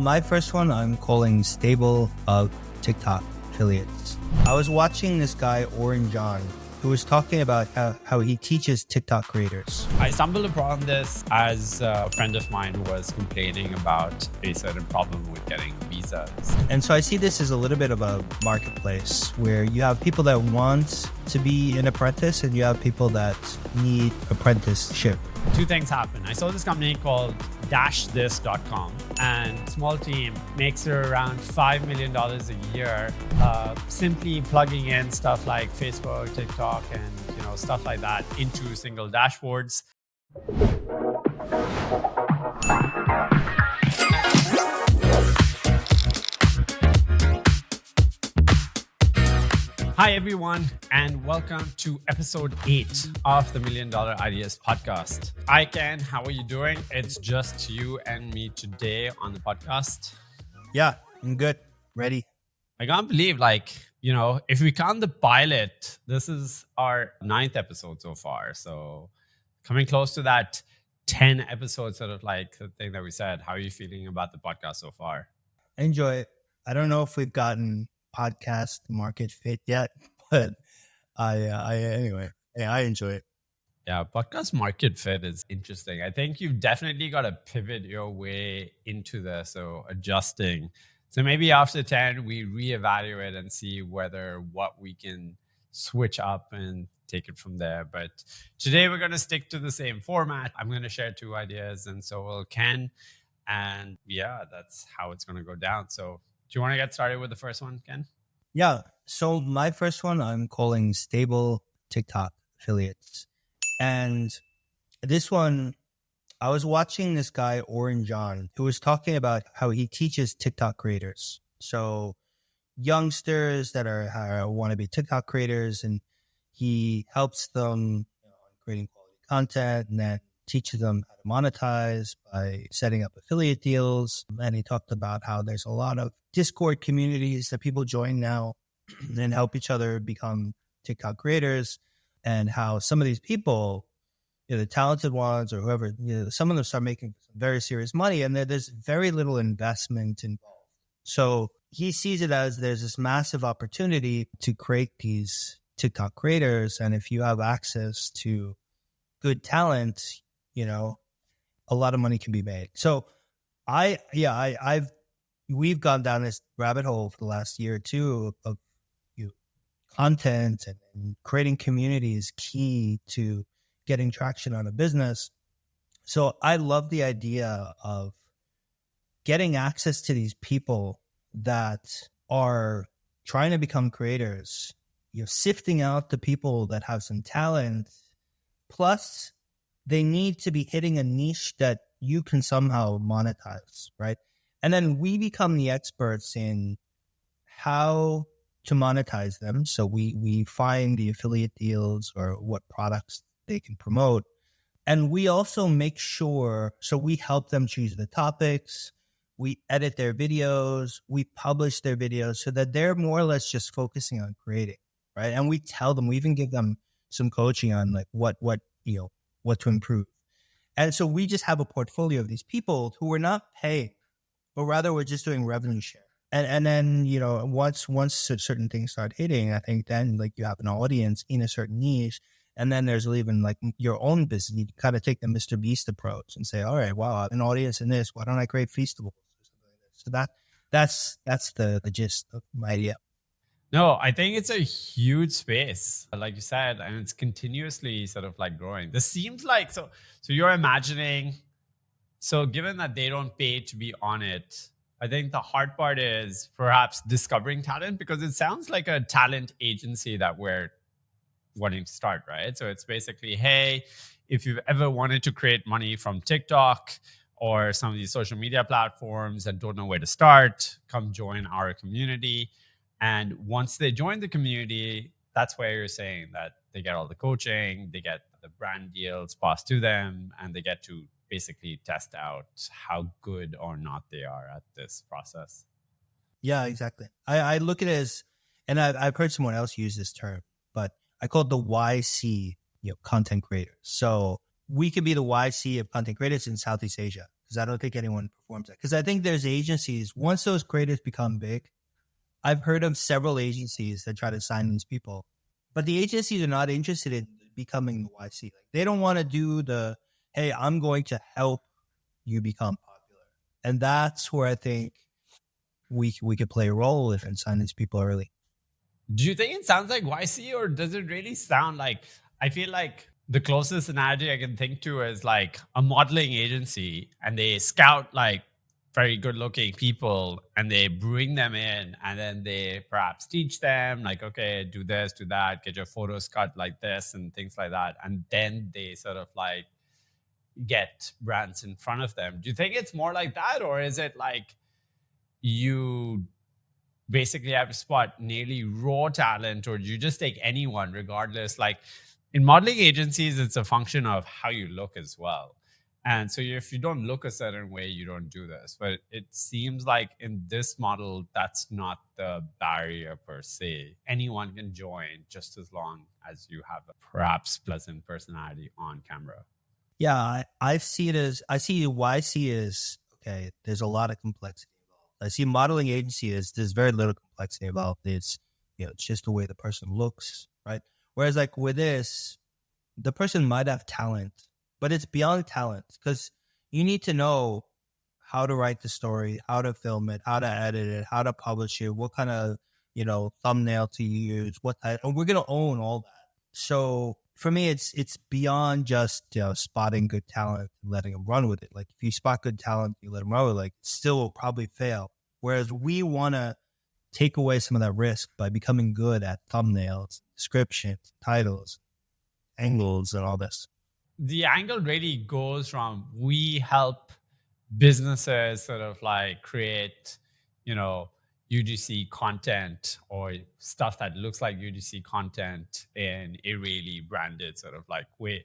my first one I'm calling stable of TikTok affiliates. I was watching this guy, Oren John, who was talking about how he teaches TikTok creators. I stumbled upon this as a friend of mine was complaining about a certain problem with getting visas. And so I see this as a little bit of a marketplace where you have people that want to be an apprentice and you have people that need apprenticeship. Two things happen. I saw this company called dashthis.com, and small team makes around $5 million a year simply plugging in stuff like Facebook, TikTok, and stuff like that into single dashboards. Hi, everyone, and welcome to episode 8 of the $1 Million Ideas podcast. Hi, Ken. How are you doing? It's just you and me today on the podcast. Yeah, I'm good. Ready. I can't believe, if we count the pilot, this is our 9th episode so far. So coming close to that 10 episodes, sort of like the thing that we said. How are you feeling about the podcast so far? I enjoy it. I don't know if we've gotten podcast market fit yet, but I enjoy it. Yeah, podcast market fit is interesting. I think you've definitely got to pivot your way into this, so adjusting. So maybe after 10, we reevaluate and see what we can switch up and take it from there. But today we're going to stick to the same format. I'm going to share 2 ideas, and so will Ken. And yeah, that's how it's going to go down. So do you want to get started with the first one, Ken? Yeah. So my first one I'm calling stable TikTok affiliates. And this one, I was watching this guy, Oren John, who was talking about how he teaches TikTok creators. So youngsters that want to be TikTok creators, and he helps them creating quality content and then teaches them how to monetize by setting up affiliate deals. And he talked about how there's a lot of Discord communities that people join now and help each other become TikTok creators, and how some of these people, the talented ones or whoever, some of them start making very serious money, and there's very little investment involved. So he sees it as there's this massive opportunity to create these TikTok creators. And if you have access to good talent, a lot of money can be made. So we've gone down this rabbit hole for the last year or two of content, and creating community is key to getting traction on a business. So I love the idea of getting access to these people that are trying to become creators, sifting out the people that have some talent, plus they need to be hitting a niche that you can somehow monetize, right? And then we become the experts in how to monetize them. So we find the affiliate deals or what products they can promote. And we also make sure, so we help them choose the topics, we edit their videos, we publish their videos so that they're more or less just focusing on creating, right? And we tell them, we even give them some coaching on like what to improve. And so we just have a portfolio of these people who we're not paying, but rather we're just doing revenue share. And then, once certain things start hitting, I think then you have an audience in a certain niche. And then there's even your own business. You kind of take the Mr. Beast approach and say, all right, wow, I have an audience in this. Why don't I create Feastables? So that's the gist of my idea. No, I think it's a huge space, like you said, and it's continuously sort of growing. This seems like, so you're imagining, so given that they don't pay to be on it, I think the hard part is perhaps discovering talent, because it sounds like a talent agency that we're wanting to start, right? So it's basically, hey, if you've ever wanted to create money from TikTok or some of these social media platforms and don't know where to start, come join our community. And once they join the community, that's where you're saying that they get all the coaching, they get the brand deals passed to them, and they get to basically test out how good or not they are at this process. Yeah, exactly. I look at it as, and I've heard someone else use this term, but I call it the YC, content creators. So we could be the YC of content creators in Southeast Asia. because I don't think anyone performs that. Because I think there's agencies, once those creators become big, I've heard of several agencies that try to sign these people, but the agencies are not interested in becoming the YC. Like, they don't want to do the, hey, I'm going to help you become popular. And that's where I think we could play a role if and sign these people early. Do you think it sounds like YC, or does it really sound like, I feel like the closest analogy I can think to is like a modeling agency, and they scout like very good looking people and they bring them in, and then they perhaps teach them like, okay, do this, do that, get your photos cut like this and things like that. And then they sort of like get brands in front of them. Do you think it's more like that, or is it like you basically have to spot nearly raw talent, or you just take anyone regardless? Like in modeling agencies, it's a function of how you look as well. And so if you don't look a certain way, you don't do this. But it seems like in this model, that's not the barrier per se. Anyone can join just as long as you have a perhaps pleasant personality on camera. Yeah, I see it as, I see YC as, okay, there's a lot of complexity involved. I see modeling agency as there's very little complexity involved. It's, it's just the way the person looks, right? Whereas like with this, the person might have talent, but it's beyond talent, because you need to know how to write the story, how to film it, how to edit it, how to publish it, what kind of, thumbnail to use, what type, and we're going to own all that. So for me, it's beyond just spotting good talent and letting them run with it. Like if you spot good talent, you let them run with it, like it still will probably fail. Whereas we want to take away some of that risk by becoming good at thumbnails, descriptions, titles, angles, and all this. The angle really goes from, we help businesses sort of like create, UGC content or stuff that looks like UGC content in a really branded sort of like way.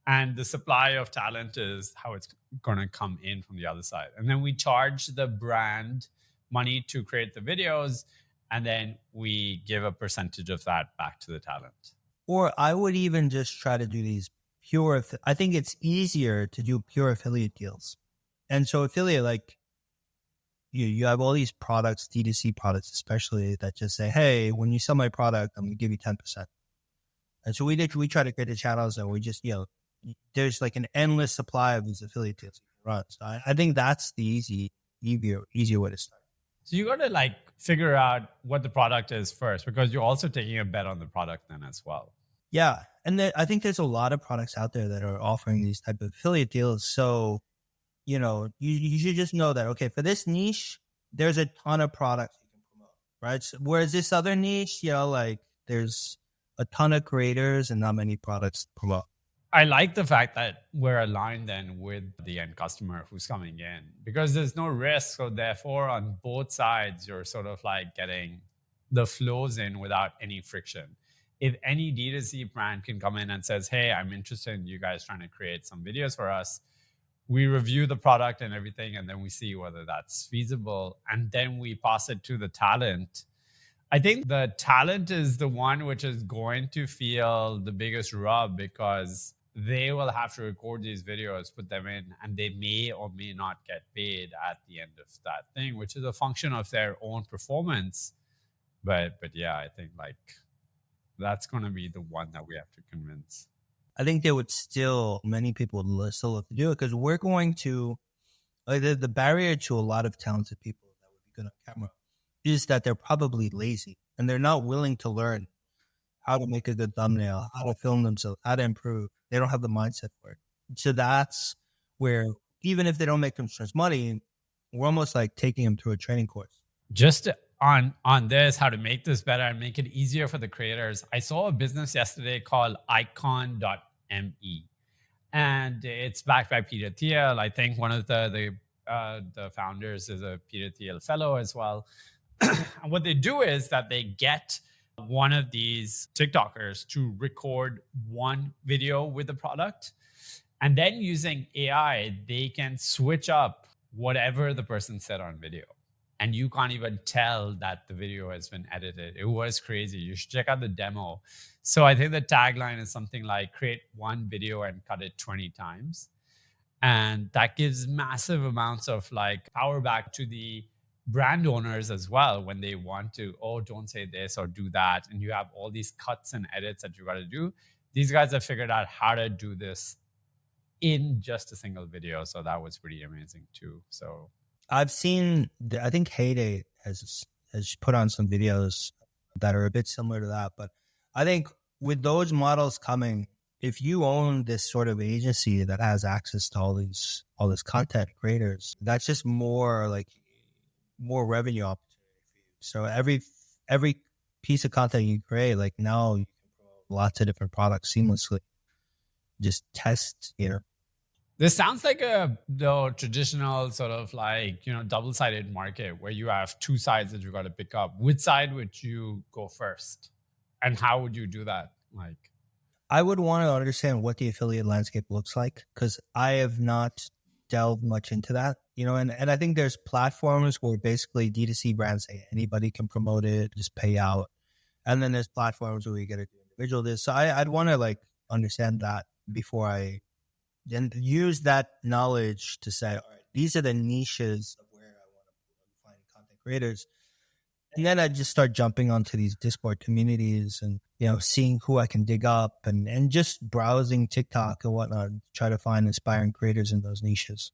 And the supply of talent is how it's going to come in from the other side. And then we charge the brand money to create the videos, and then we give a percentage of that back to the talent. Or I would even just try to do these pure, I think it's easier to do pure affiliate deals. And so affiliate, like you have all these products, D2C products especially, that just say, hey, when you sell my product, I'm going to give you 10%. And so we try to create the channels, and we just, there's like an endless supply of these affiliate deals you can run. So I think that's the easier way to start. So you got to like figure out what the product is first, because you're also taking a bet on the product then as well. Yeah. And I think there's a lot of products out there that are offering these type of affiliate deals. So, you should just know that, okay, for this niche, there's a ton of products you can promote, right? So, whereas this other niche, like there's a ton of creators and not many products to promote. I like the fact that we're aligned then with the end customer who's coming in, because there's no risk. So therefore, on both sides, you're sort of like getting the flows in without any friction. If any D2C brand can come in and says, hey, I'm interested in you guys trying to create some videos for us, we review the product and everything, and then we see whether that's feasible, and then we pass it to the talent. I think the talent is the one which is going to feel the biggest rub, because they will have to record these videos, put them in, and they may or may not get paid at the end of that thing, which is a function of their own performance. But yeah, I think like that's going to be the one that we have to convince. I think many people would still love to do it, because we're going to, like the barrier to a lot of talented people that would be good on camera is that they're probably lazy and they're not willing to learn how to make a good thumbnail, how to film themselves, how to improve. They don't have the mindset for it. So that's where, even if they don't make them much money, we're almost like taking them through a training course. Just on this, how to make this better and make it easier for the creators, I saw a business yesterday called icon.me, and it's backed by Peter Thiel. I think one of the founders is a Peter Thiel fellow as well. And what they do is that they get one of these TikTokers to record one video with the product, and then using AI, they can switch up whatever the person said on video. And you can't even tell that the video has been edited. It was crazy. You should check out the demo. So I think the tagline is something like, create one video and cut it 20 times. And that gives massive amounts of like power back to the brand owners as well when they want to, oh, don't say this or do that. And you have all these cuts and edits that you got to do. These guys have figured out how to do this in just a single video. So that was pretty amazing too. So I've seen, I think Heyday has put on some videos that are a bit similar to that. But I think with those models coming, if you own this sort of agency that has access to all this content creators, that's just more revenue opportunity for you. So every piece of content you create, like now you can promote lots of different products seamlessly. Just test, this sounds like the traditional sort of like, double-sided market where you have two sides that you got to pick up. Which side would you go first? And how would you do that? Like, I would want to understand what the affiliate landscape looks like, because I have not delved much into that, and I think there's platforms where basically D2C brands say anybody can promote it, just pay out. And then there's platforms where you get to do individual this. So I'd want to understand that before I then use that knowledge to say, all right, these are the niches of where I want to find content creators. And then I just start jumping onto these Discord communities and, seeing who I can dig up and just browsing TikTok and whatnot, try to find inspiring creators in those niches.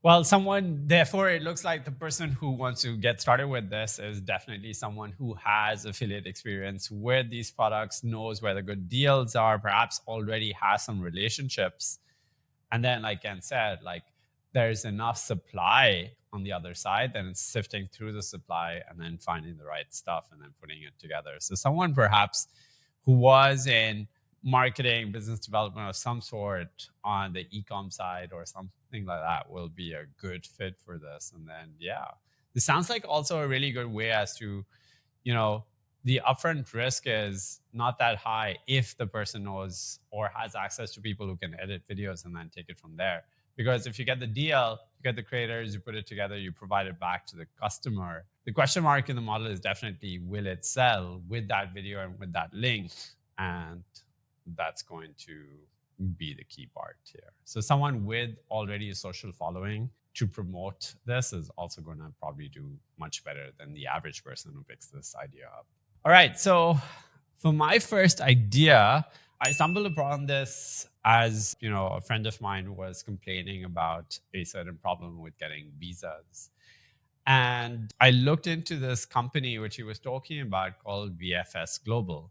Well, therefore, it looks like the person who wants to get started with this is definitely someone who has affiliate experience with these products, knows where the good deals are, perhaps already has some relationships. And then, like Ken said, there's enough supply on the other side, then it's sifting through the supply and then finding the right stuff and then putting it together. So someone perhaps who was in marketing, business development of some sort on the e-com side or something like that will be a good fit for this. And then, this sounds like also a really good way as to, the upfront risk is not that high if the person knows or has access to people who can edit videos and then take it from there. Because if you get the deal, you get the creators, you put it together, you provide it back to the customer. The question mark in the model is definitely, will it sell with that video and with that link? And that's going to be the key part here. So someone with already a social following to promote this is also going to probably do much better than the average person who picks this idea up. All right. So for my first idea, I stumbled upon this as, a friend of mine was complaining about a certain problem with getting visas. And I looked into this company, which he was talking about, called VFS Global.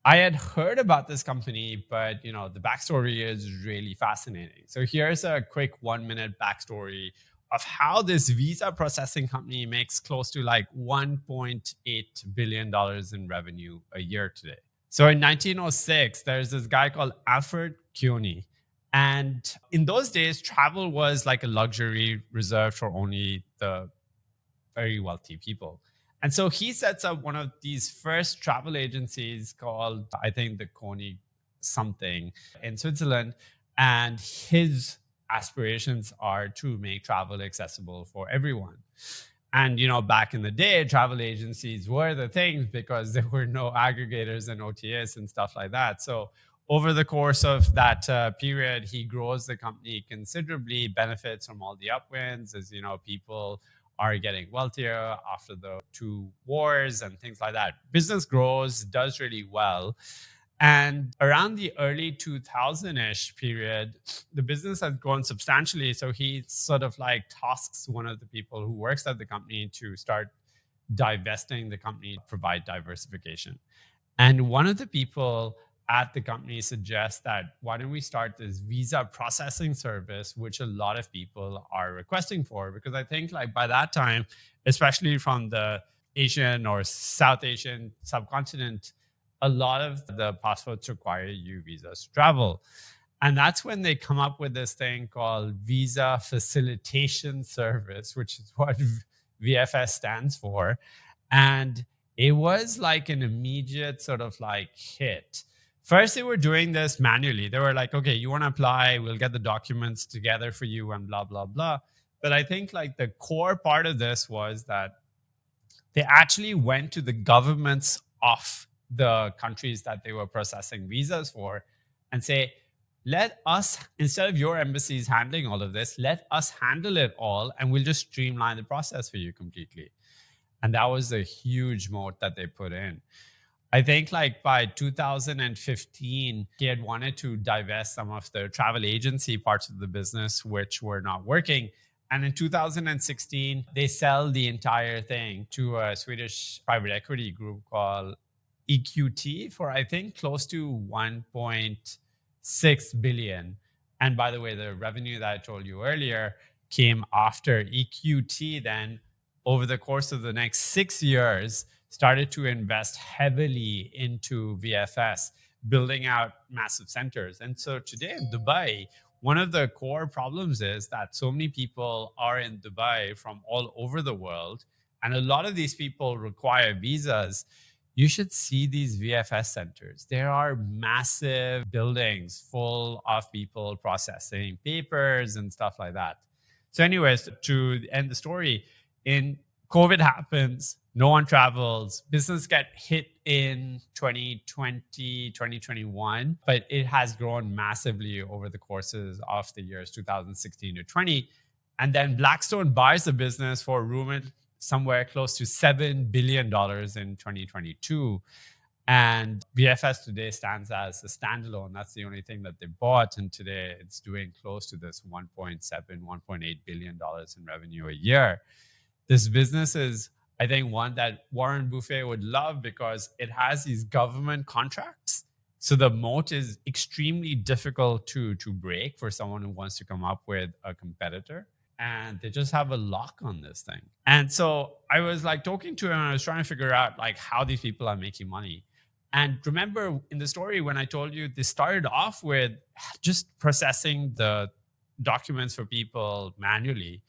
I had heard about this company, but, the backstory is really fascinating. So here's a quick 1-minute backstory of how this visa processing company makes close to $1.8 billion in revenue a year today. So in 1906, there's this guy called Alfred Keone. And in those days, travel was like a luxury reserved for only the very wealthy people. And so he sets up one of these first travel agencies called, I think, the Keone something in Switzerland. And his aspirations are to make travel accessible for everyone. And, back in the day, travel agencies were the things because there were no aggregators and OTAs and stuff like that. So over the course of that period, he grows the company considerably, benefits from all the upwinds as, people are getting wealthier after the two wars and things like that. Business grows, does really well. And around the early 2000-ish period, the business has grown substantially. So he sort of tasks one of the people who works at the company to start divesting the company, provide diversification. And one of the people at the company suggests that why don't we start this visa processing service, which a lot of people are requesting for? Because I think by that time, especially from the Asian or South Asian subcontinent, a lot of the passports require you visas to travel. And that's when they come up with this thing called Visa Facilitation Service, which is what VFS stands for. And it was an immediate sort of hit. First, they were doing this manually. They were like, okay, you want to apply, we'll get the documents together for you and blah, blah, blah. But I think the core part of this was that they actually went to the governments of the countries that they were processing visas for and say, let us, instead of your embassies handling all of this, let us handle it all and we'll just streamline the process for you completely. And that was a huge moat that they put in. I think like by 2015, he had wanted to divest some of the travel agency parts of the business, which were not working. And in 2016, they sell the entire thing to a Swedish private equity group called EQT for, I think, close to 1.6 billion. And by the way, the revenue that I told you earlier came after EQT then, over the course of the next 6 years, started to invest heavily into VFS, building out massive centers. And so today in Dubai, one of the core problems is that so many people are in Dubai from all over the world, and a lot of these people require visas. You should see these VFS centers. There are massive buildings full of people processing papers and stuff like that. So anyways, to end the story, in COVID happens, no one travels, business get hit in 2020, 2021, but it has grown massively over the courses of the years 2016 to 20. And then Blackstone buys the business for rumored somewhere close to $7 billion in 2022. And VFS today stands as a standalone. That's the only thing that they bought. And today it's doing close to this $1.8 billion in revenue a year. This business is, I think, one that Warren Buffett would love because it has these government contracts. So the moat is extremely difficult to break for someone who wants to come up with a competitor. And they just have a lock on this thing. And so I was like talking to him and I was trying to figure out like how these people are making money. And remember in the story when I told you they started off with just processing the documents for people manually.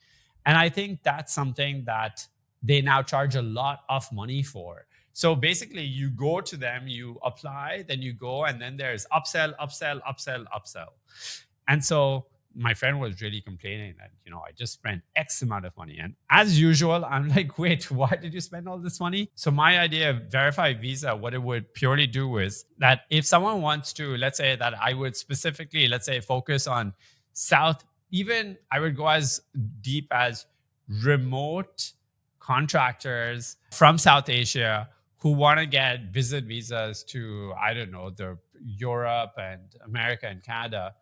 And I think that's something that they now charge a lot of money for. So basically you go to them, you apply, then you go, and then there's upsell, upsell, upsell, upsell. And so my friend was really complaining that, I just spent X amount of money. And as usual, I'm like, wait, why did you spend all this money? So my idea of VerifyVisa, what it would purely do is that if someone wants to, let's say that I would specifically, let's say, focus on South, even I would go as deep as remote contractors from South Asia who want to get visit visas to, I don't know, Europe and America and Canada.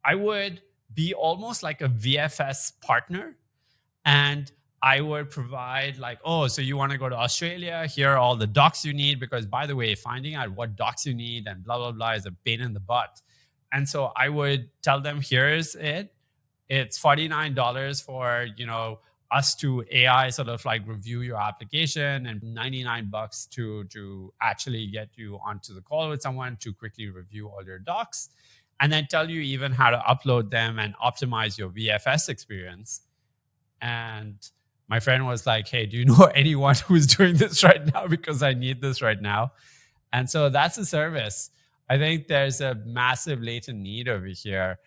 I would be almost like a VFS partner, and I would provide like, oh, so you want to go to Australia? Here are all the docs you need, because by the way, finding out what docs you need and blah, blah, blah is a pain in the butt. And so I would tell them, here's it. It's $49 for, us to AI sort of like review your application, and $99 to actually get you onto the call with someone to quickly review all your docs, and then tell you even how to upload them and optimize your VFS experience. And my friend was like, hey, do you know anyone who's doing this right now? Because I need this right now. And so that's a service. I think there's a massive latent need over here.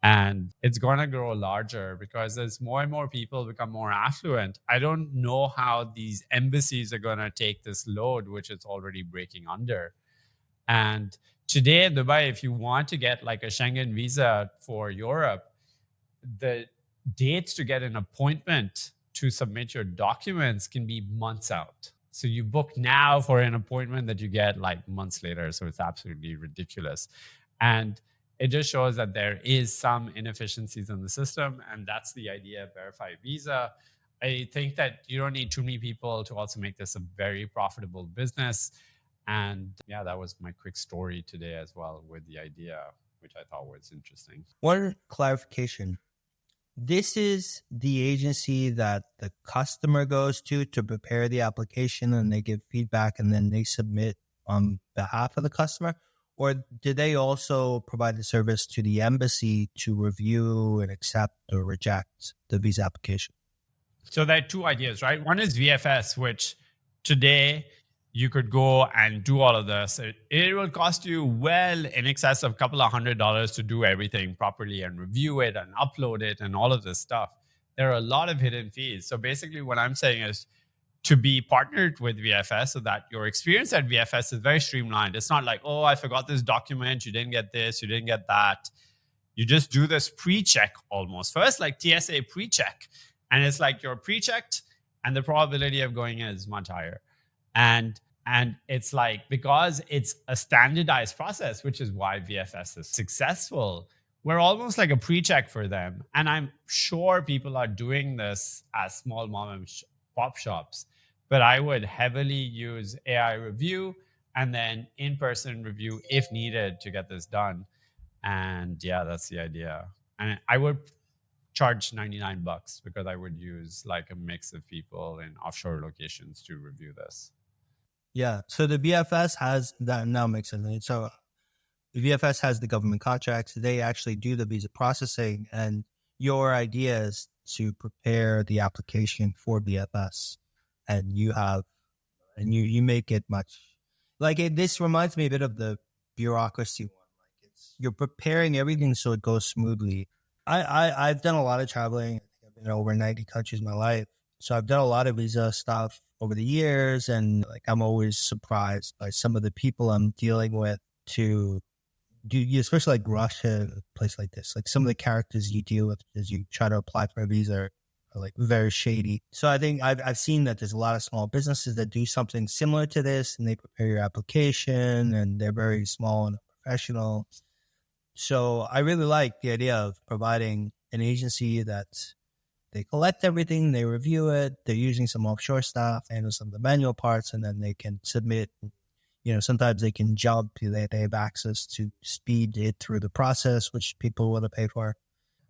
And it's going to grow larger because as more and more people become more affluent, I don't know how these embassies are going to take this load, which it's already breaking under. And today in Dubai, if you want to get like a Schengen visa for Europe, the dates to get an appointment to submit your documents can be months out. So you book now for an appointment that you get like months later. So it's absolutely ridiculous. And it just shows that there is some inefficiencies in the system. And that's the idea of VerifyVisa. I think that you don't need too many people to also make this a very profitable business. And yeah, that was my quick story today as well with the idea, which I thought was interesting. One clarification. This is the agency that the customer goes to prepare the application, and they give feedback and then they submit on behalf of the customer? Or do they also provide the service to the embassy to review and accept or reject the visa application? So there are two ideas, right? One is VFS, which today you could go and do all of this. It will cost you well in excess of a couple of $100 to do everything properly and review it and upload it and all of this stuff. There are a lot of hidden fees. So basically what I'm saying is to be partnered with VFS so that your experience at VFS is very streamlined. It's not like, oh, I forgot this document. You didn't get this. You didn't get that. You just do this pre-check almost. First, like TSA pre-check. And it's like you're pre-checked and the probability of going in is much higher. And it's like, because it's a standardized process, which is why VFS is successful, we're almost like a pre-check for them. And I'm sure people are doing this as small mom and pop shops, but I would heavily use AI review and then in-person review if needed to get this done. And yeah, that's the idea. And I would charge $99 because I would use like a mix of people in offshore locations to review this. Yeah. So the VFS has that now makes sense. So the VFS has the government contracts. They actually do the visa processing, and your idea is to prepare the application for VFS, and you make it much like it. This reminds me a bit of the bureaucracy one. Like you're preparing everything so it goes smoothly. I've done a lot of traveling. I've been in over 90 countries in my life. So I've done a lot of visa stuff over the years, and like I'm always surprised by some of the people I'm dealing with to do, especially like Russia, a place like this. Like some of the characters you deal with as you try to apply for a visa are like very shady. So I think I've seen that there's a lot of small businesses that do something similar to this, and they prepare your application, and they're very small and professional. So I really like the idea of providing an agency that they collect everything, they review it, they're using some offshore staff, handle some of the manual parts, and then they can submit. You know, sometimes they can jump, they have access to speed it through the process, which people want to pay for.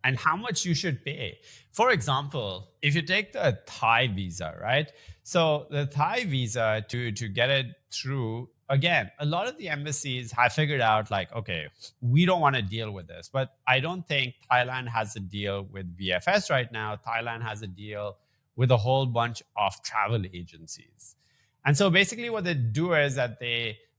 And how much you should pay. For example, if you take the Thai visa, right? So the Thai visa, to get it through, again, a lot of the embassies have figured out like, okay, we don't want to deal with this. But I don't think Thailand has a deal with VFS right now. Thailand has a deal with a whole bunch of travel agencies. And so basically what they do is that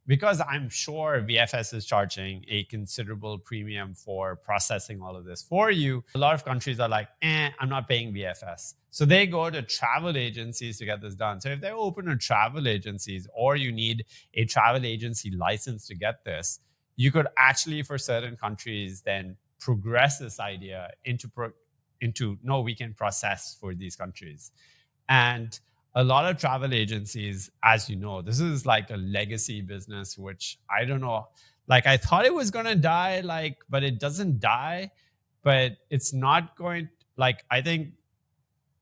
because I'm sure VFS is charging a considerable premium for processing all of this for you, a lot of countries are like, I'm not paying VFS. So they go to travel agencies to get this done. So if they open a travel agencies, or you need a travel agency license to get this, you could actually, for certain countries, then progress this idea into no, we can process for these countries. And a lot of travel agencies, as you know, this is like a legacy business, which I don't know. Like I thought it was going to die, but it doesn't die, but it's not going, I think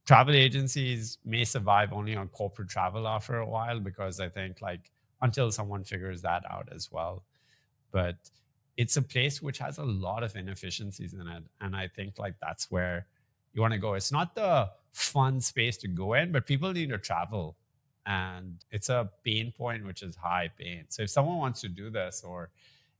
travel agencies may survive only on corporate travel after a while, because I think until someone figures that out as well. But it's a place which has a lot of inefficiencies in it. And I think that's where you want to go. It's not the fun space to go in, but people need to travel. And it's a pain point, which is high pain. So if someone wants to do this or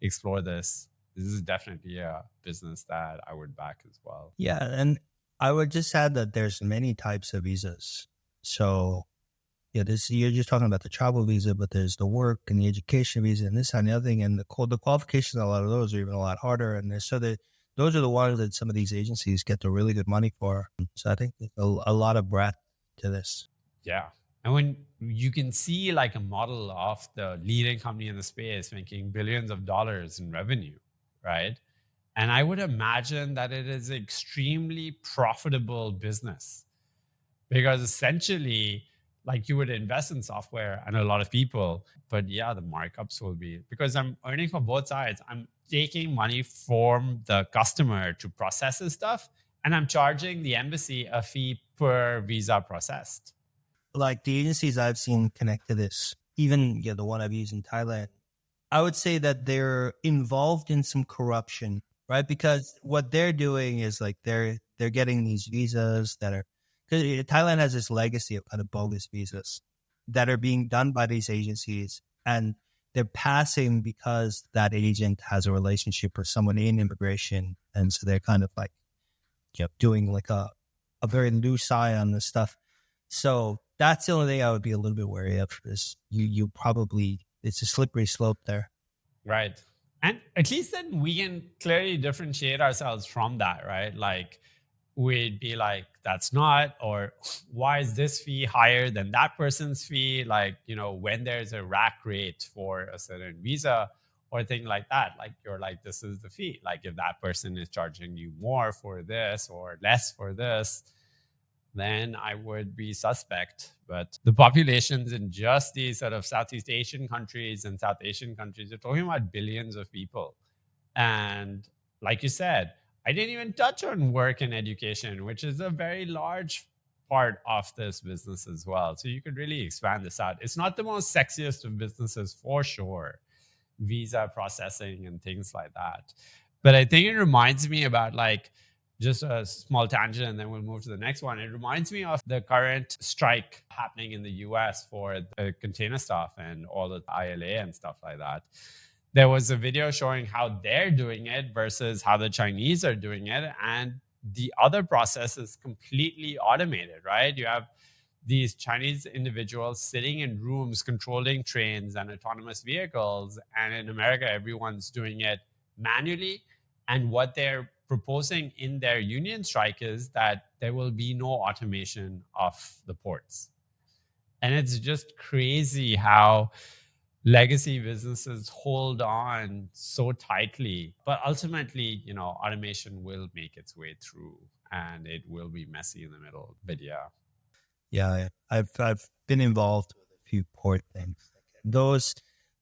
explore this, this is definitely a business that I would back as well. Yeah. And I would just add that there's many types of visas. So yeah, you're just talking about the travel visa, but there's the work and the education visa and this and the other thing. And the qualifications, a lot of those are even a lot harder. And those are the ones that some of these agencies get the really good money for. So I think there's a lot of breadth to this. Yeah. And when you can see a model of the leading company in the space making billions of dollars in revenue, right? And I would imagine that it is an extremely profitable business, because essentially, you would invest in software and a lot of people, but yeah, the markups will be, because I'm earning from both sides. I'm taking money from the customer to process this stuff, and I'm charging the embassy a fee per visa processed. Like the agencies I've seen connect to this, even the one I've used in Thailand, I would say that they're involved in some corruption, right? Because what they're doing is they're getting these visas that are, because Thailand has this legacy of kind of bogus visas that are being done by these agencies, and they're passing because that agent has a relationship with someone in immigration. And so they're kind of doing a very loose eye on this stuff. So that's the only thing I would be a little bit wary of, is you probably, it's a slippery slope there. Right. And at least then we can clearly differentiate ourselves from that, right? We'd be that's not, or why is this fee higher than that person's fee? When there's a rack rate for a certain visa, or thing like that. Like you're like, this is the fee. Like if that person is charging you more for this or less for this, then I would be suspect. But the populations in just these sort of Southeast Asian countries and South Asian countries, you're talking about billions of people. And like you said, I didn't even touch on work and education, which is a very large part of this business as well. So you could really expand this out. It's not the most sexiest of businesses for sure, visa processing and things like that. But I think it reminds me about like just a small tangent and then we'll move to the next one. It reminds me of the current strike happening in the US for the container stuff and all the ILA and stuff like that. There was a video showing how they're doing it versus how the Chinese are doing it. And the other process is completely automated, right? You have these Chinese individuals sitting in rooms controlling trains and autonomous vehicles. And in America, everyone's doing it manually. And what they're proposing in their union strike is that there will be no automation of the ports. And it's just crazy how legacy businesses hold on so tightly. But ultimately, automation will make its way through and it will be messy in the middle. But yeah. Yeah, I've been involved with a few port things.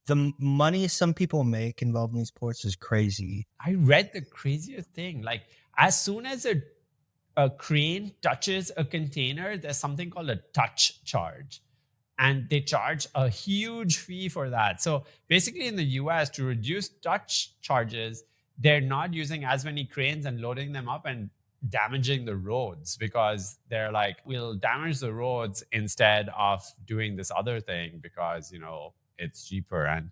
The money some people make involved in these ports is crazy. I read the craziest thing. Like as soon as a crane touches a container, there's something called a touch charge. And they charge a huge fee for that. So basically in the US, to reduce touch charges, they're not using as many cranes and loading them up and damaging the roads, because they're like, we'll damage the roads instead of doing this other thing because, it's cheaper. And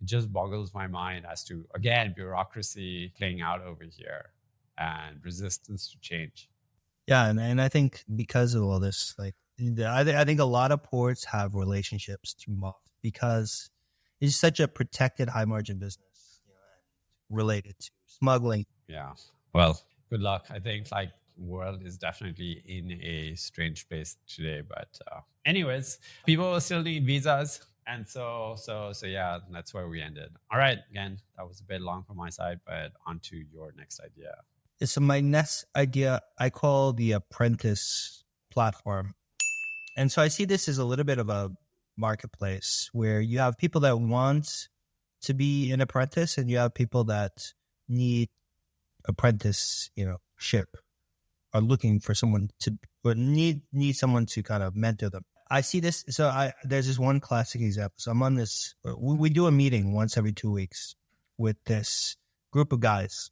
it just boggles my mind as to, again, bureaucracy playing out over here and resistance to change. Yeah, and I think because of all this, like, I think a lot of ports have relationships to mob because it's such a protected high margin business, related to smuggling. Yeah. Well, good luck. I think like world is definitely in a strange place today, but anyways, people will still need visas. And so yeah, that's where we ended. All right. Again, that was a bit long from my side, but on to your next idea. So my next idea, I call the Apprentice Platform. And so I see this as a little bit of a marketplace where you have people that want to be an apprentice and you have people that need apprenticeship, are looking for someone to, or need someone to kind of mentor them. I see this. So there's this one classic example. So I'm on this, we do a meeting once every 2 weeks with this group of guys.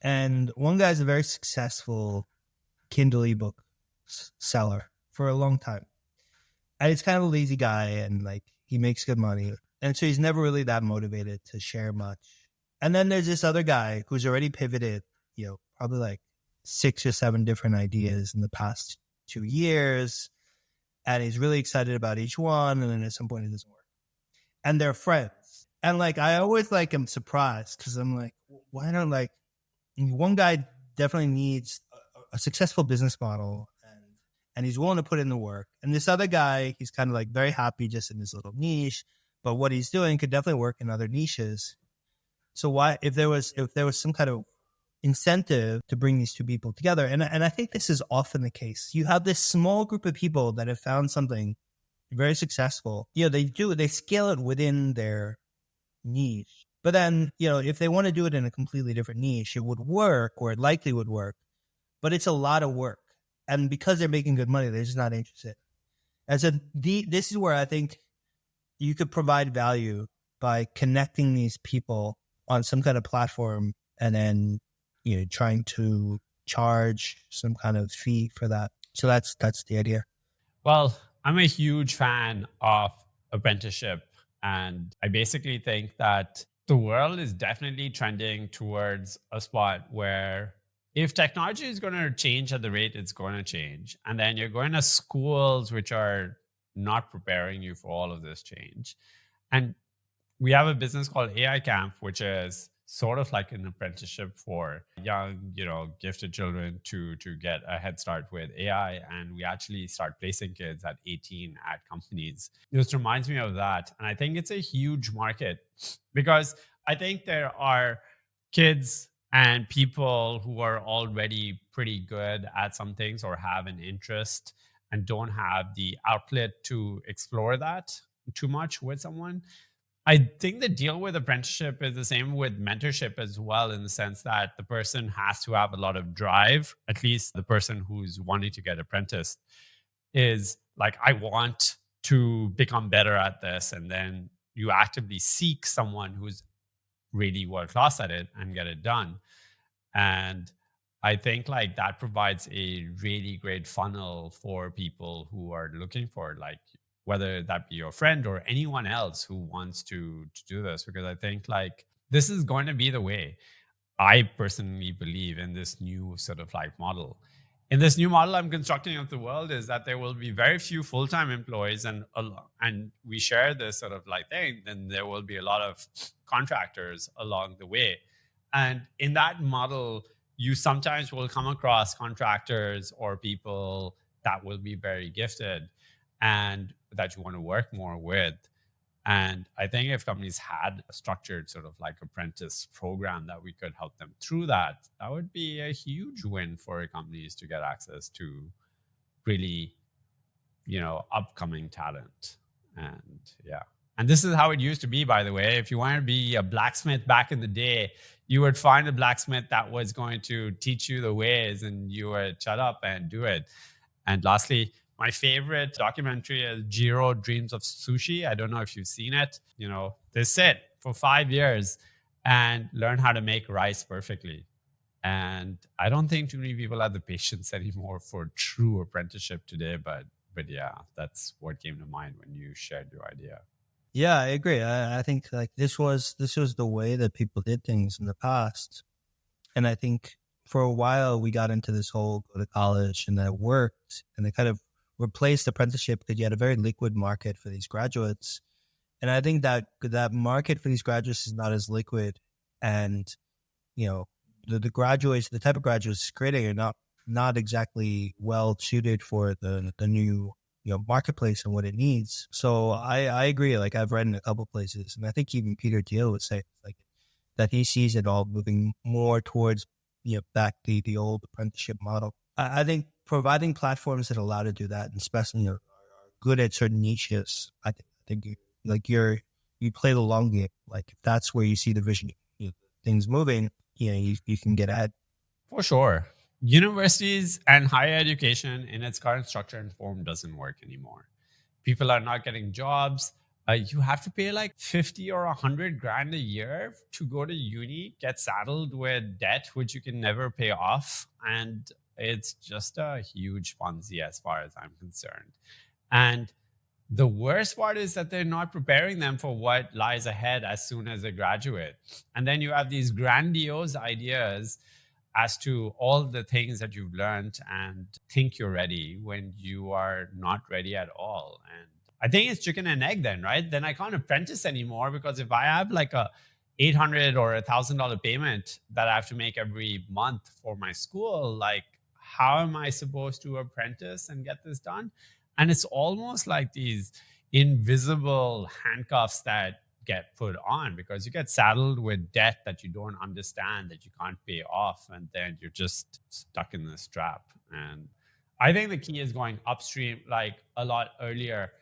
And one guy's a very successful Kindle ebook seller for a long time. And he's kind of a lazy guy and like he makes good money. And so he's never really that motivated to share much. And then there's this other guy who's already pivoted, probably like 6 or 7 different ideas in the past 2 years. And he's really excited about each one. And then at some point it doesn't work. And they're friends. And like, I always like am surprised because I'm like, why don't like, one guy definitely needs a successful business model and he's willing to put in the work. And this other guy, he's kind of like very happy just in his little niche, but what he's doing could definitely work in other niches. So why, if there was some kind of incentive to bring these two people together, and I think this is often the case. You have this small group of people that have found something very successful. They scale it within their niche. But then, if they want to do it in a completely different niche, it would work, or it likely would work, but it's a lot of work. And because they're making good money, they're just not interested. And so this is where I think you could provide value by connecting these people on some kind of platform and then, trying to charge some kind of fee for that. So that's the idea. Well, I'm a huge fan of apprenticeship. And I basically think that the world is definitely trending towards a spot where if technology is going to change at the rate it's going to change, and then you're going to schools which are not preparing you for all of this change. And we have a business called AI Camp, which is sort of like an apprenticeship for young, gifted children to get a head start with AI. And we actually start placing kids at 18 at companies. It just reminds me of that. And I think it's a huge market because I think there are kids and people who are already pretty good at some things or have an interest and don't have the outlet to explore that too much with someone. I think the deal with apprenticeship is the same with mentorship as well, in the sense that the person has to have a lot of drive, at least the person who's wanting to get apprenticed is like, I want to become better at this. And then you actively seek someone who's really world class at it and get it done. And I think like that provides a really great funnel for people who are looking for, like, whether that be your friend or anyone else who wants to do this, because I think like this is going to be the way. I personally believe in this new sort of like model. In this new model I'm constructing of the world is that there will be very few full-time employees, and we share this sort of like thing. Then there will be a lot of contractors along the way, and in that model, you sometimes will come across contractors or people that will be very gifted and that you want to work more with. And I think if companies had a structured sort of like apprentice program that we could help them through that, that would be a huge win for companies to get access to really, upcoming talent. And yeah. And this is how it used to be, by the way. If you wanted to be a blacksmith back in the day, you would find a blacksmith that was going to teach you the ways and you would shut up and do it. And lastly, my favorite documentary is Jiro Dreams of Sushi. I don't know if you've seen it. They sit for 5 years and learn how to make rice perfectly. And I don't think too many people have the patience anymore for true apprenticeship today. But yeah, that's what came to mind when you shared your idea. Yeah, I agree. I think like this was the way that people did things in the past. And I think for a while we got into this whole go to college, and that worked, and they kind of replaced apprenticeship because you had a very liquid market for these graduates. And I think that market for these graduates is not as liquid, and the graduates, the type of graduates creating are not exactly well suited for the new marketplace and what it needs. So I agree. Like I've read in a couple places, and I think even Peter Thiel would say like that he sees it all moving more towards back the old apprenticeship model. I think providing platforms that allow to do that, and especially are good at certain niches. I think you play the long game. Like if that's where you see the vision, things moving, you can get ahead. For sure. Universities and higher education in its current structure and form doesn't work anymore. People are not getting jobs. You have to pay like 50 or 100 grand a year to go to uni, get saddled with debt, which you can never pay off. And it's just a huge Ponzi as far as I'm concerned. And the worst part is that they're not preparing them for what lies ahead as soon as they graduate. And then you have these grandiose ideas as to all the things that you've learned and think you're ready when you are not ready at all. And I think it's chicken and egg then, right? Then I can't apprentice anymore, because if I have like a $800 or $1,000 payment that I have to make every month for my school, like how am I supposed to apprentice and get this done? And it's almost like these invisible handcuffs that get put on, because you get saddled with debt that you don't understand, that you can't pay off, and then you're just stuck in this trap. And I think the key is going upstream, like a lot earlier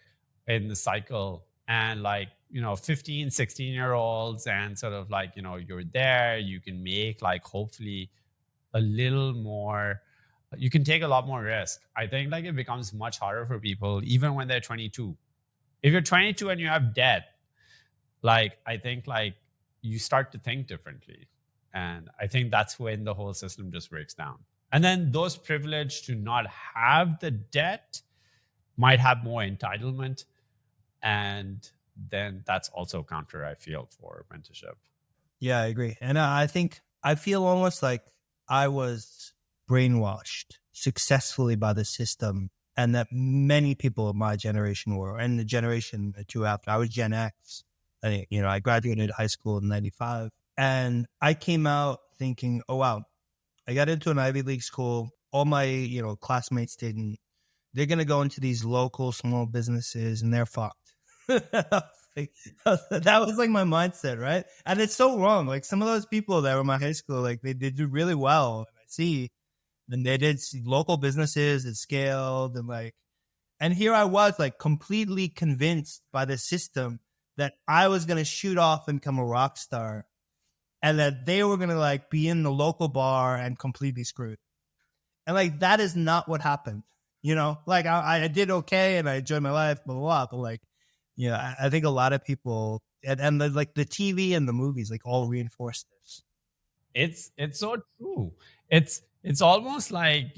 in the cycle, and like 15, 16-year-olds, and sort of like you're there, you can make like hopefully a little more, you can take a lot more risk. I think like it becomes much harder for people even when they're 22. If you're 22 and you have debt, like I think like you start to think differently, and I think that's when the whole system just breaks down. And then those privileged to not have the debt might have more entitlement, and then that's also counter, I feel, for apprenticeship. Yeah, I agree. And I think I feel almost like I was brainwashed successfully by the system, and that many people of my generation were, and the generation or two after. I was Gen X. I graduated high school in 95, and I came out thinking, oh, wow, I got into an Ivy League school. All my, classmates didn't. They're going to go into these local small businesses and they're fucked. Like, that was like my mindset, right? And it's so wrong. Like some of those people that were in my high school, like they do really well. And I see, and they did see local businesses that scaled, and like, and here I was like completely convinced by the system that I was gonna shoot off and become a rock star, and that they were gonna like be in the local bar and completely screwed. And like that is not what happened. You know, like I did okay and I enjoyed my life, blah blah blah. But like, you know, I think a lot of people and like the TV and the movies like all reinforce this. It's so true. It's almost like,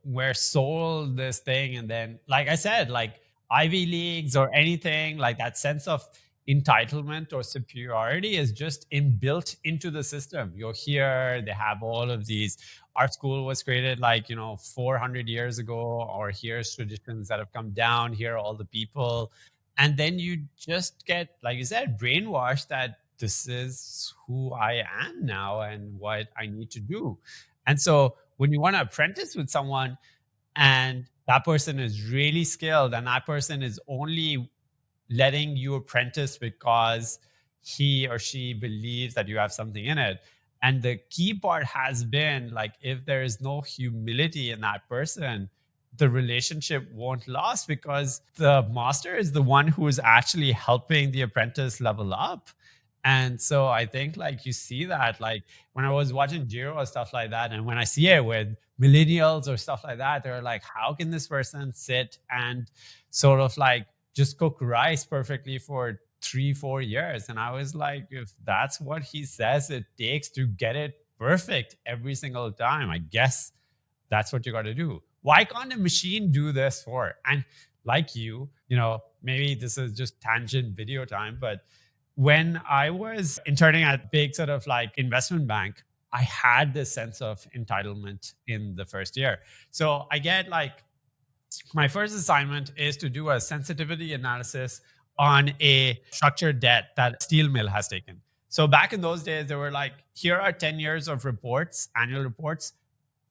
we're sold this thing, and then, like I said, like Ivy Leagues or anything, like that sense of entitlement or superiority is just inbuilt into the system. You're here, they have all of these. Our school was created like, 400 years ago, or here's traditions that have come down, here are all the people. And then you just get, like you said, brainwashed that this is who I am now and what I need to do. And so when you want to apprentice with someone and that person is really skilled and that person is only letting you apprentice because he or she believes that you have something in it. And the key part has been like, if there is no humility in that person, the relationship won't last, because the master is the one who is actually helping the apprentice level up. And so I think like you see that like when I was watching Jiro or stuff like that, and when I see it with millennials or stuff like that, they're like, how can this person sit and sort of like just cook rice perfectly for 3 4 years? And I was like, if that's what he says it takes to get it perfect every single time, I guess that's what you got to do. Why can't a machine do this for? And like maybe this is just tangent video time, but when I was interning at big sort of like investment bank, I had this sense of entitlement in the first year. So I get like, my first assignment is to do a sensitivity analysis on a structured debt that steel mill has taken. So back in those days, they were like, here are 10 years of reports, annual reports,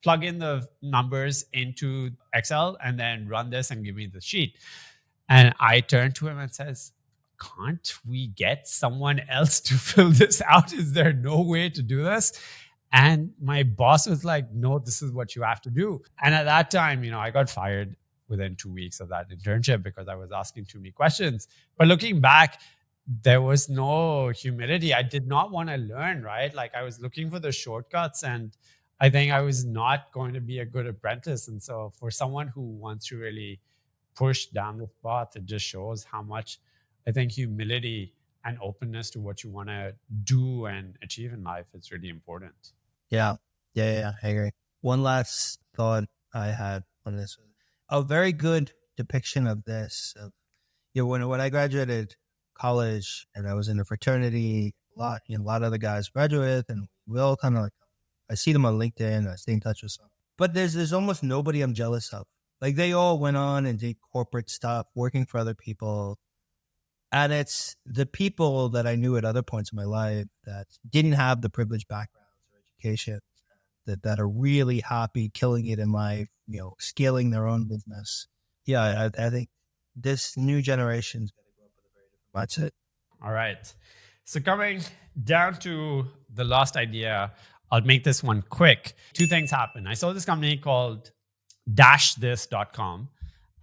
plug in the numbers into Excel and then run this and give me the sheet. And I turned to him and says, can't we get someone else to fill this out? Is there no way to do this? And my boss was like, no, this is what you have to do. And at that time, I got fired within 2 weeks of that internship because I was asking too many questions. But looking back, there was no humility. I did not want to learn, right? Like I was looking for the shortcuts, and I think I was not going to be a good apprentice. And so for someone who wants to really push down this path, it just shows how much I think humility and openness to what you want to do and achieve in life is really important. Yeah. I agree. One last thought I had on this. A very good depiction of this. When I graduated college and I was in a fraternity, a lot of the guys graduate, and we all kind of like, I see them on LinkedIn, I stay in touch with some. But there's almost nobody I'm jealous of. Like they all went on and did corporate stuff, working for other people. And it's the people that I knew at other points in my life that didn't have the privileged backgrounds or education that are really happy, killing it in life, scaling their own business. Yeah, I think this new generation is going to grow up with a very different mindset. All right. So coming down to the last idea, I'll make this one quick. Two things happen. I saw this company called dashthis.com,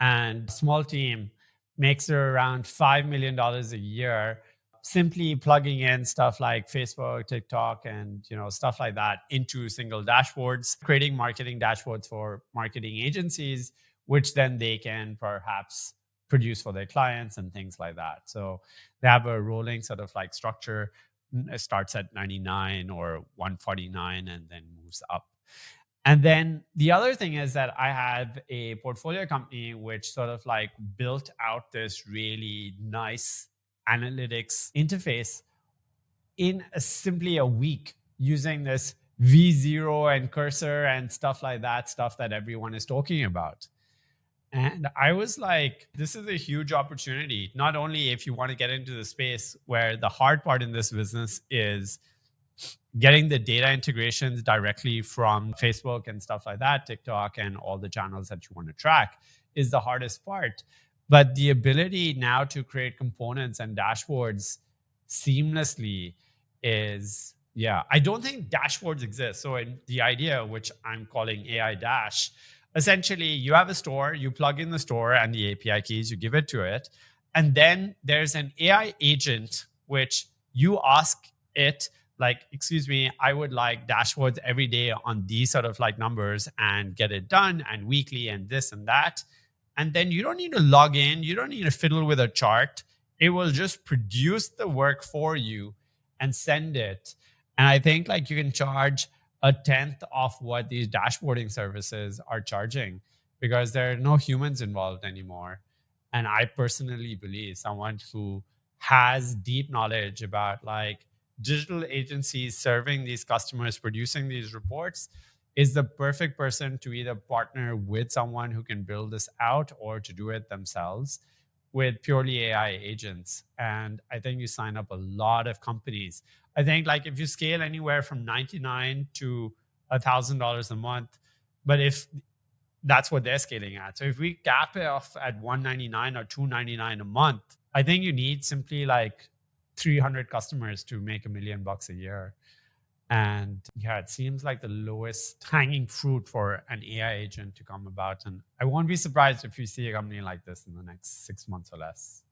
and a small team makes around $5 million a year simply plugging in stuff like Facebook, TikTok, and stuff like that into single dashboards, creating marketing dashboards for marketing agencies, which then they can perhaps produce for their clients and things like that. So they have a rolling sort of like structure. It starts at 99 or 149 and then moves up. And then the other thing is that I have a portfolio company which sort of like built out this really nice analytics interface in simply a week using this V0 and cursor and stuff like that, stuff that everyone is talking about. And I was like, this is a huge opportunity, not only if you want to get into the space where the hard part in this business is getting the data integrations directly from Facebook and stuff like that, TikTok, and all the channels that you want to track is the hardest part. But the ability now to create components and dashboards seamlessly is, yeah, I don't think dashboards exist. So in the idea, which I'm calling AI Dash, essentially you have a store, you plug in the store and the API keys, you give it to it. And then there's an AI agent, which you ask it, like, excuse me, I would like dashboards every day on these sort of like numbers and get it done, and weekly and this and that. And then you don't need to log in, you don't need to fiddle with a chart. It will just produce the work for you and send it. And I think like you can charge a tenth of what these dashboarding services are charging because there are no humans involved anymore. And I personally believe someone who has deep knowledge about like digital agencies serving these customers, producing these reports, is the perfect person to either partner with someone who can build this out or to do it themselves with purely AI agents. And I think you sign up a lot of companies. I think like if you scale anywhere from 99 to $1,000 a month, but if that's what they're scaling at. So if we cap it off at 199 or 299 a month, I think you need simply like 300 customers to make $1 million a year. And yeah, it seems like the lowest hanging fruit for an AI agent to come about. And I won't be surprised if you see a company like this in the next 6 months or less.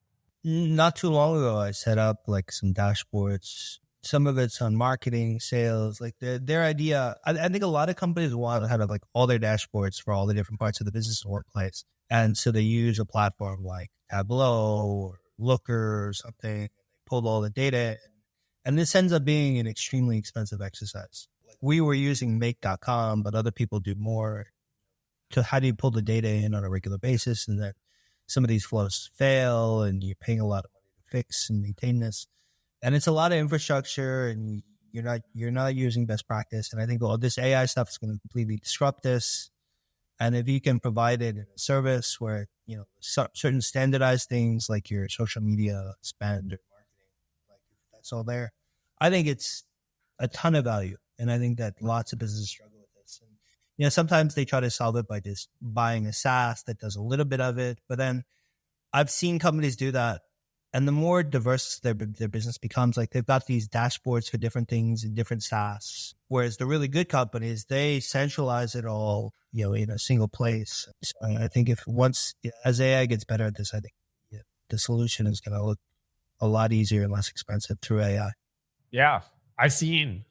Not too long ago, I set up like some dashboards. Some of it's on marketing, sales, like their idea. I think a lot of companies want to have like all their dashboards for all the different parts of the business and workplace. And so they use a platform like Tableau or Looker or something. They pull all the data. And this ends up being an extremely expensive exercise. Like we were using make.com, but other people do more. So how do you pull the data in on a regular basis? And then some of these flows fail and you're paying a lot of money to fix and maintain this. And it's a lot of infrastructure and you're not using best practice. And I think all this AI stuff is going to completely disrupt this. And if you can provide it in a service where, certain standardized things like your social media spend or marketing, like that's all there, I think it's a ton of value. And I think that lots of businesses struggle with this. And, sometimes they try to solve it by just buying a SaaS that does a little bit of it. But then I've seen companies do that. And the more diverse their business becomes, like they've got these dashboards for different things in different SaaS. Whereas the really good companies, they centralize it all, in a single place. So I think as AI gets better at this, I think the solution is going to look a lot easier and less expensive through AI. Yeah, I've seen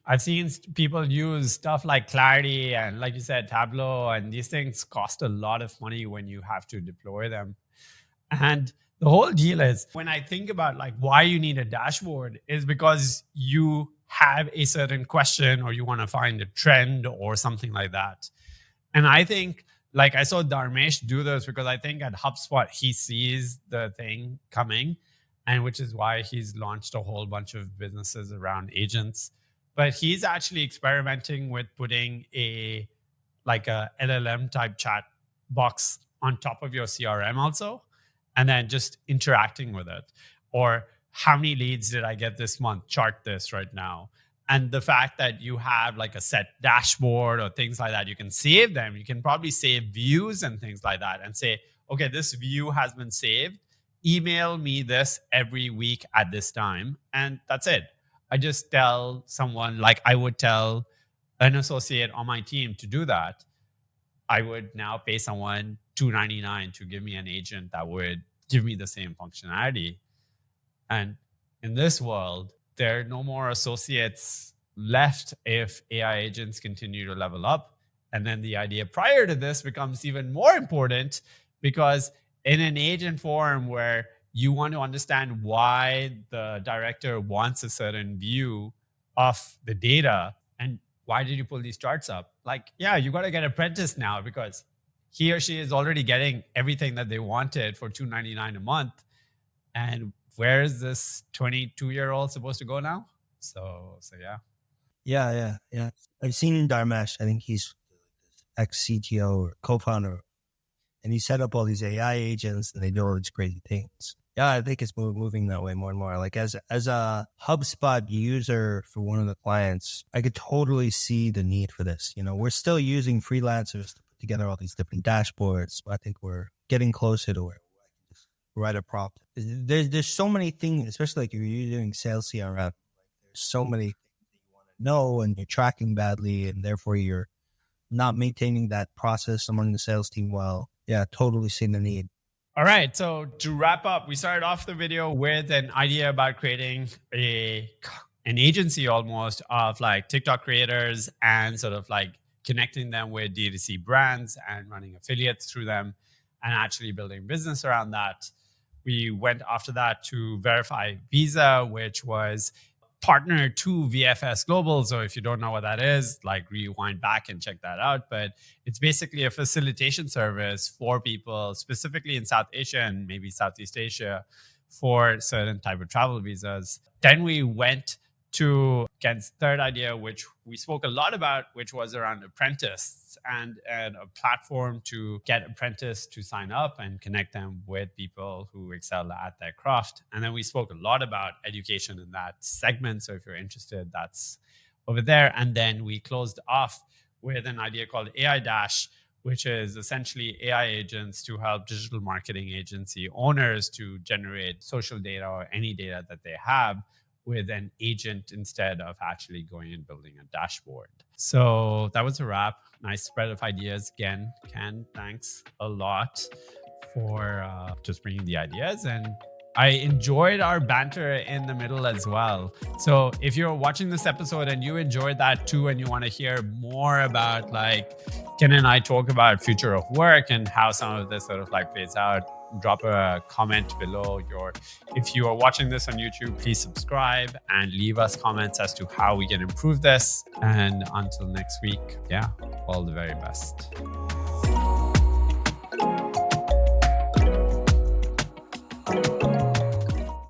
people use stuff like Clarity and, like you said, Tableau, and these things cost a lot of money when you have to deploy them. And the whole deal is, when I think about like why you need a dashboard, is because you have a certain question or you want to find a trend or something like that. And I think like I saw Dharmesh do this because I think at HubSpot he sees the thing coming, and which is why he's launched a whole bunch of businesses around agents. But he's actually experimenting with putting a LLM type chat box on top of your CRM also, and then just interacting with it. Or how many leads did I get this month? Chart this right now. And the fact that you have like a set dashboard or things like that, you can save them. You can probably save views and things like that and say, okay, this view has been saved. Email me this every week at this time. And that's it. I just tell someone, like I would tell an associate on my team to do that. I would now pay someone $299 to give me an agent that would give me the same functionality. And in this world, there are no more associates left if AI agents continue to level up. And then the idea prior to this becomes even more important, because in an agent forum where you want to understand why the director wants a certain view of the data and why did you pull these charts up? Like, yeah, you got to get Apprentice now because he or she is already getting everything that they wanted for $299 a month. And where is this 22-year-old supposed to go now? So yeah. Yeah. I've seen Dharmesh. I think he's ex-CTO or co-founder, and he set up all these AI agents and they do all these crazy things. Yeah, I think it's moving that way more and more. Like as a HubSpot user for one of the clients, I could totally see the need for this. We're still using freelancers to put together all these different dashboards, but I think we're getting closer to where I can just write a prompt. There's so many things, especially like if you're doing sales CRM, there's so many things that you want to know and you're tracking badly and therefore you're not maintaining that process among the sales team well. Yeah, totally see the need. All right. So to wrap up, we started off the video with an idea about creating an agency almost of like TikTok creators and sort of like connecting them with D2C brands and running affiliates through them and actually building business around that. We went after that to VerifyVisa, which was partner to VFS Global. So if you don't know what that is, like rewind back and check that out. But it's basically a facilitation service for people specifically in South Asia and maybe Southeast Asia for certain type of travel visas. Then we went to Ken's third idea, which we spoke a lot about, which was around Apprentice and a platform to get Apprentice to sign up and connect them with people who excel at their craft. And then we spoke a lot about education in that segment. So if you're interested, that's over there. And then we closed off with an idea called AI Dash, which is essentially AI agents to help digital marketing agency owners to generate social data or any data that they have with an agent instead of actually going and building a dashboard. So that was a wrap. Nice spread of ideas. Again, Ken, thanks a lot for just bringing the ideas. And I enjoyed our banter in the middle as well. So if you're watching this episode and you enjoyed that too, and you want to hear more about like Ken and I talk about future of work and how some of this sort of like plays out, drop a comment below. If you are watching this on YouTube, please subscribe and leave us comments as to how we can improve this. And until next week, all the very best.